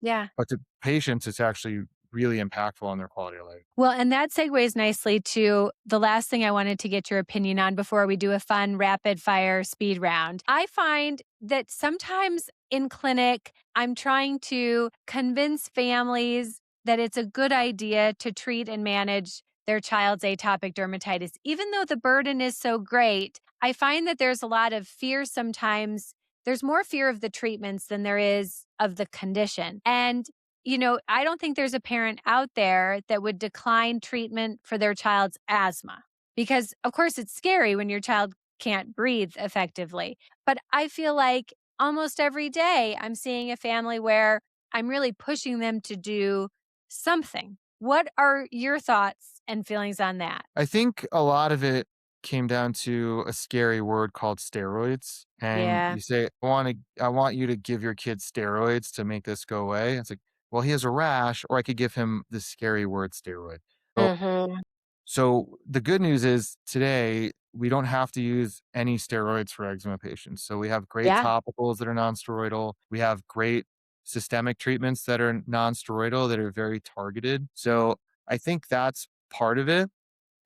Yeah. but to patients, it's actually really impactful on their quality of life. Well, and that segues nicely to the last thing I wanted to get your opinion on before we do a fun rapid fire speed round. I find that sometimes in clinic, I'm trying to convince families that it's a good idea to treat and manage their child's atopic dermatitis. Even though the burden is so great, I find that there's a lot of fear sometimes. There's more fear of the treatments than there is of the condition. And I don't think there's a parent out there that would decline treatment for their child's asthma because, of course, it's scary when your child can't breathe effectively. But I feel like almost every day I'm seeing a family where I'm really pushing them to do something. What are your thoughts and feelings on that? I think a lot of it came down to a scary word called steroids. And Yeah. you say, I want you to give your kid steroids to make this go away. It's like, well, he has a rash, or I could give him the scary word steroid. So Hmm. so the good news is today we don't have to use any steroids for eczema patients. So we have great Yeah. topicals that are non-steroidal. We have great systemic treatments that are non-steroidal that are very targeted. So I think that's part of it.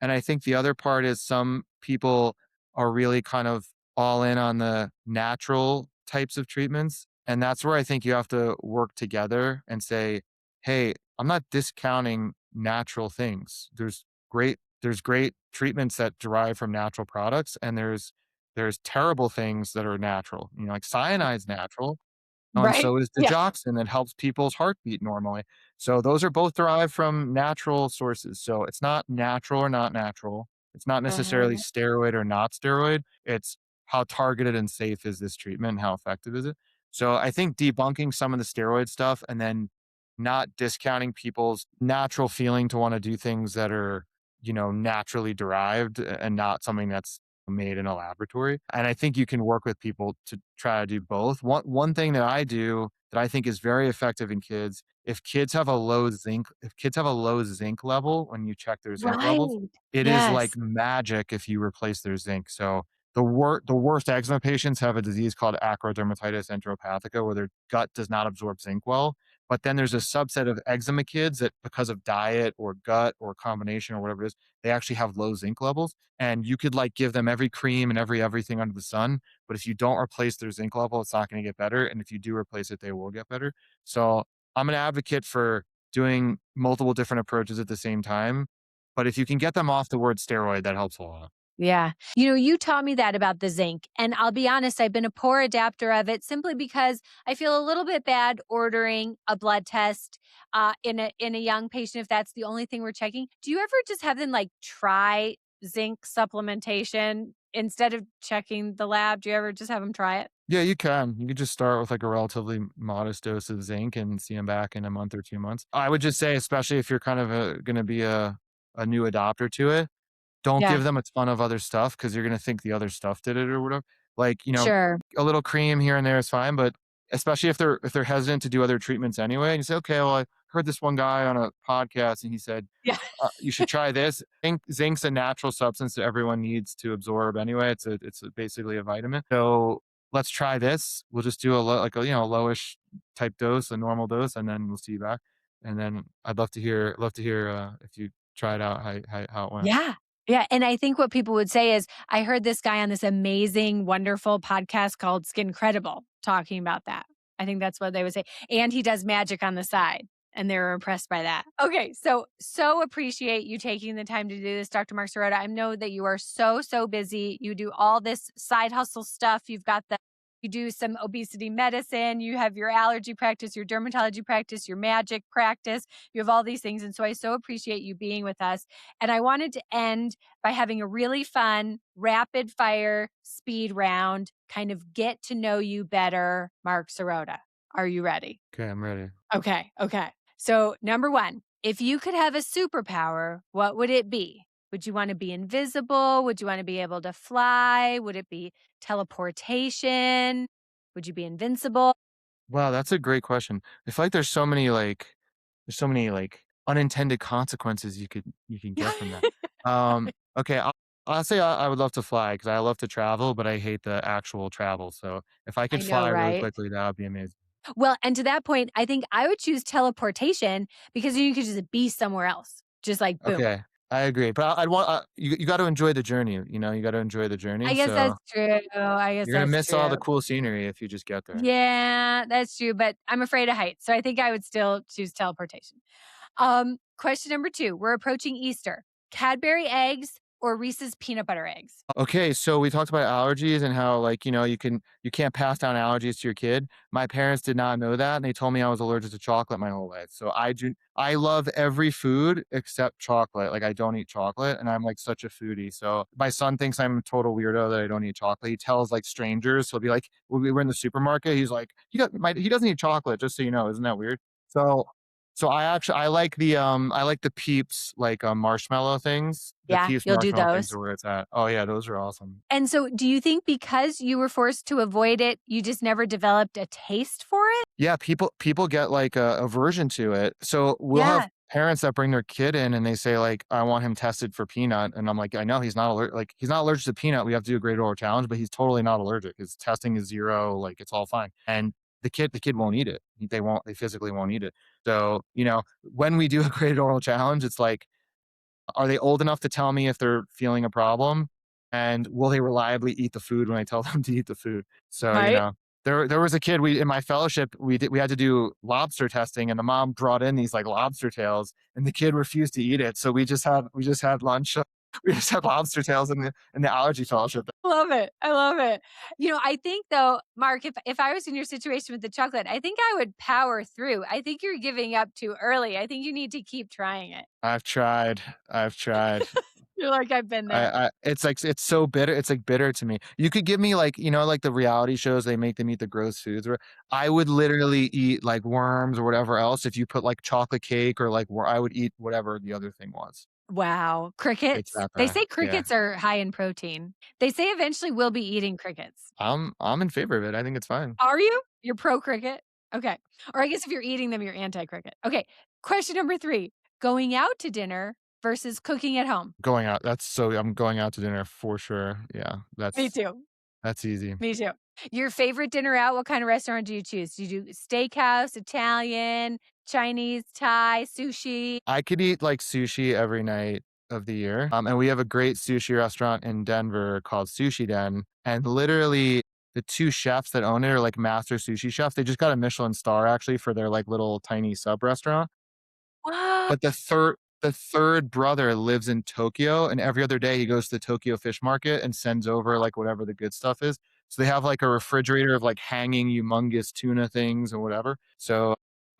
And I think the other part is some people are really kind of all in on the natural types of treatments. And that's where I think you have to work together and say, hey, I'm not discounting natural things. There's great treatments that derive from natural products, and there's terrible things that are natural. Like cyanide's natural, and Right. so is Yeah. digoxin that helps people's heartbeat normally. So those are both derived from natural sources. So it's not natural or not natural. It's not necessarily Hmm. steroid or not steroid. It's how targeted and safe is this treatment and how effective is it? So I think debunking some of the steroid stuff and then not discounting people's natural feeling to want to do things that are, naturally derived and not something that's made in a laboratory. And I think you can work with people to try to do both. One thing that I do that I think is very effective in kids, if kids have a low zinc level when you check their zinc levels, Right. it is Yes. like magic if you replace their zinc. So the worst eczema patients have a disease called acrodermatitis enteropathica where their gut does not absorb zinc well. But then there's a subset of eczema kids that because of diet or gut or combination or whatever it is, they actually have low zinc levels, and you could like give them every cream and everything under the sun, but if you don't replace their zinc level, it's not going to get better, and if you do replace it, they will get better. So I'm an advocate for doing multiple different approaches at the same time, but if you can get them off the word steroid, that helps a lot. Yeah. You taught me that about the zinc. And I'll be honest, I've been a poor adapter of it simply because I feel a little bit bad ordering a blood test in a young patient if that's the only thing we're checking. Do you ever just have them like try zinc supplementation instead of checking the lab? Do you ever just have them try it? Yeah, you can. You could just start with like a relatively modest dose of zinc and see them back in a month or 2 months. I would just say, especially if you're kind of going to be a new adopter to it, don't Yeah. give them a ton of other stuff because 'cause you're gonna think the other stuff did it or whatever. Like, Sure. a little cream here and there is fine, but especially if they're hesitant to do other treatments anyway, and you say, "Okay, well, I heard this one guy on a podcast, and he said, Yeah. you should try this." Zinc's a natural substance that everyone needs to absorb anyway. Basically a vitamin. So, let's try this. We'll just do a lowish type dose, a normal dose, and then we'll see you back. And then I'd love to hear, if you tried out how it went. Yeah. Yeah, and I think what people would say is, I heard this guy on this amazing, wonderful podcast called Skincredible talking about that. I think that's what they would say, and he does magic on the side, and they were impressed by that. Okay, so appreciate you taking the time to do this, Dr. Marc Serota. I know that you are so busy. You do all this side hustle stuff. You do some obesity medicine, you have your allergy practice, your dermatology practice, your magic practice. You have all these things, and so I so appreciate you being with us. And I wanted to end by having a really fun rapid fire speed round, kind of get to know you better, Marc Serota. Are you ready? Okay, I'm ready. Okay. So, number one, if you could have a superpower, what would it be? Would you want to be invisible? Would you want to be able to fly? Would it be teleportation? Would you be invincible? Wow, that's a great question. I feel like there's so many unintended consequences you can get from that. Okay, I'll say I would love to fly because I love to travel, but I hate the actual travel. So if I I could know, fly really right? quickly, that would be amazing. Well, and to that point, I think I would choose teleportation because you could just be somewhere else. Just like boom. Okay, I agree, but I'd want you got to enjoy the journey. You got to enjoy the I journey. guess that's So true. I guess you're gonna that's miss all the true. cool scenery if you just get there. Yeah, that's true, but I'm afraid of heights, so I think I would still choose teleportation. Question number 2, we're approaching Easter. Cadbury eggs, or Reese's peanut butter eggs? Okay, so we talked about allergies and how like, you can't pass down allergies to your kid. My parents did not know that and they told me I was allergic to chocolate my whole life. So I love every food except chocolate. Like I don't eat chocolate and I'm like such a foodie. So my son thinks I'm a total weirdo that I don't eat chocolate. He tells like strangers, he'll be like, when we were in the supermarket, he's like, he doesn't eat chocolate, just so you know, isn't that weird? So I like the Peeps like marshmallow things. The Yeah, Peeps you'll do marshmallow things those. are where it's at. Oh yeah, those are awesome. And so do you think because you were forced to avoid it, you just never developed a taste for it? Yeah, people get like a aversion to it. So we'll have Yeah. parents that bring their kid in and they say like, I want him tested for peanut, and I'm like, I know he's not allergic. Like he's not allergic to peanut. We have to do a great oral challenge, but he's totally not allergic. His testing is zero. Like it's all fine. And the kid won't eat it. They physically won't eat it. So when we do a graded oral challenge, it's like, are they old enough to tell me if they're feeling a problem? And will they reliably eat the food when I tell them to eat the food? So, Right? there was a kid in my fellowship, we had to do lobster testing and the mom brought in these like lobster tails and the kid refused to eat it. So we just had lunch. We just had lobster tails in the allergy fellowship. Love it. I love it. I think though, Mark, if I was in your situation with the chocolate, I think I would power through. I think you're giving up too early. I think you need to keep trying it. I've tried. I've tried. You're like, I've been there. It's like it's so bitter. It's like bitter to me. You could give me like like the reality shows they make them eat the gross foods. Or I would literally eat like worms or whatever else if you put like chocolate cake or like where I would eat whatever the other thing was. Wow. It's Crickets. that They bad. say Yeah, crickets are high in protein. They say eventually we'll be eating crickets. I'm in favor of it. I think it's fine. Are you? You're pro cricket? Okay. Or I guess if you're eating them, you're anti cricket. Okay. Question number 3, going out to dinner versus cooking at home. Going out. I'm going out to dinner for sure. Yeah, Me too. that's easy. Me too. Your favorite dinner out, what kind of restaurant do you choose? Do you do steakhouse, Italian, Chinese, Thai, sushi? I could eat like sushi every night of the year. And we have a great sushi restaurant in Denver called Sushi Den. And literally the two chefs that own it are like master sushi chefs. They just got a Michelin star actually for their like little tiny sub restaurant. What? But the third brother lives in Tokyo, and every other day he goes to the Tokyo fish market and sends over like whatever the good stuff is. So they have like a refrigerator of like hanging humongous tuna things or whatever. So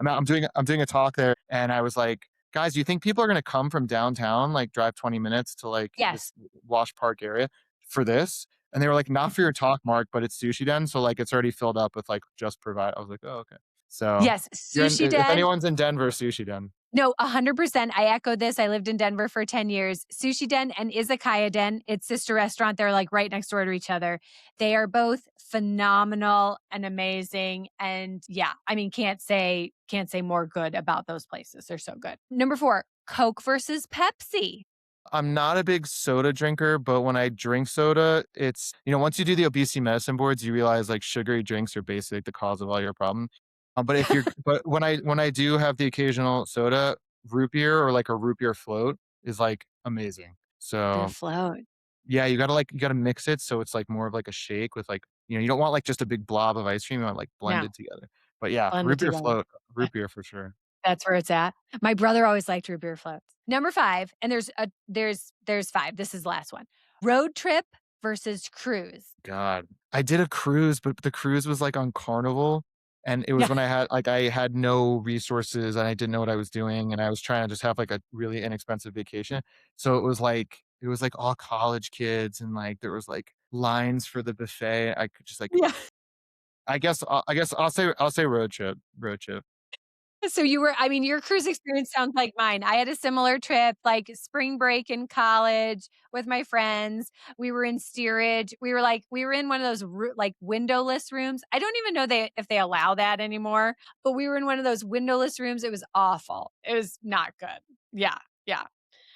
I'm doing a talk there, and I was like, guys, do you think people are gonna come from downtown, like drive 20 minutes to like Yes. this Wash Park area for this? And they were like, not for your talk, Mark, but it's sushi den. So like it's already filled up with like just provide. I was like, oh, okay. So Yes. Sushi if Den. anyone's in Denver, sushi den. No, 100%. I echo this. I lived in Denver for 10 years. Sushi Den and Izakaya Den, its sister restaurant, they're like right next door to each other. They are both phenomenal and amazing. And yeah, I mean, can't say more good about those places. They're so good. Number 4, Coke versus Pepsi. I'm not a big soda drinker, but when I drink soda, it's, once you do the obesity medicine boards, you realize like sugary drinks are basically the cause of all your problems. But when I do have the occasional soda, root beer or like a root beer float is like amazing. The So float. yeah, you gotta mix it so it's like more of like a shake with like, you don't want like just a big blob of ice cream. You want like No, blended together. But yeah, blended root beer together. float, root beer for sure. That's where it's at. My brother always liked root beer floats. Number 5, and there's 5. This is the last one. Road trip versus cruise. God. I did a cruise, but the cruise was like on Carnival. And it was Yeah. when I had no resources and I didn't know what I was doing. And I was trying to just have like a really inexpensive vacation. So it was like all college kids and like there was like lines for the buffet. I could just like Yeah. I guess I'll say road trip. Road trip. So I mean, your cruise experience sounds like mine. I had a similar trip, like spring break in college with my friends. We were in steerage. We were in one of those like windowless rooms. I don't even know if they allow that anymore, but we were in one of those windowless rooms. It was awful. It was not good. Yeah. Yeah.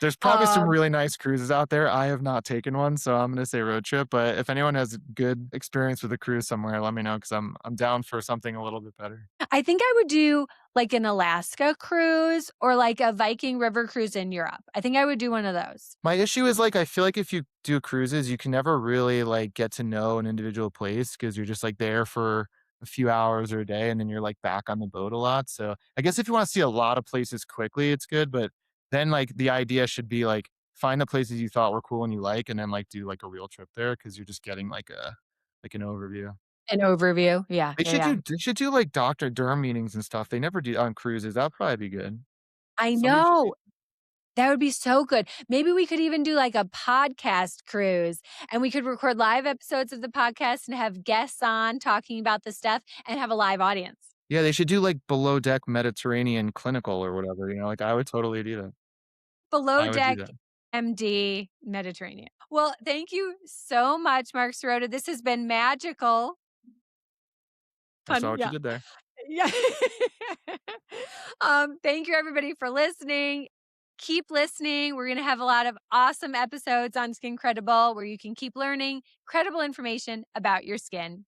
There's probably some Um, really nice cruises out there. I have not taken one, so I'm gonna say road trip. But if anyone has good experience with a cruise somewhere, let me know because I'm down for something a little bit better. I think I would do like an Alaska cruise or like a Viking River cruise in Europe. I think I would do one of those. My issue is like I feel like if you do cruises, you can never really like get to know an individual place because you're just like there for a few hours or a day and then you're like back on the boat a lot. So I guess if you want to see a lot of places quickly, it's good. But then like the idea should be like find the places you thought were cool and you like, and then like do like a real trip there because you're just getting like an overview. An overview. Yeah, They yeah, should yeah. do they should do like Dr. Derm meetings and stuff. They never do on cruises. That'd probably be good. I Somebody should do. know. That would be so good. Maybe we could even do like a podcast cruise and we could record live episodes of the podcast and have guests on talking about the stuff and have a live audience. Yeah, they should do like below deck Mediterranean clinical or whatever, like I would totally do that. Below I would do deck that. MD Mediterranean. Well, thank you so much, Marc Serota. This has been magical. I saw Fun. what you Yeah. did there. Yeah. Thank you everybody for listening. Keep listening. We're going to have a lot of awesome episodes on Skincredible where you can keep learning credible information about your skin.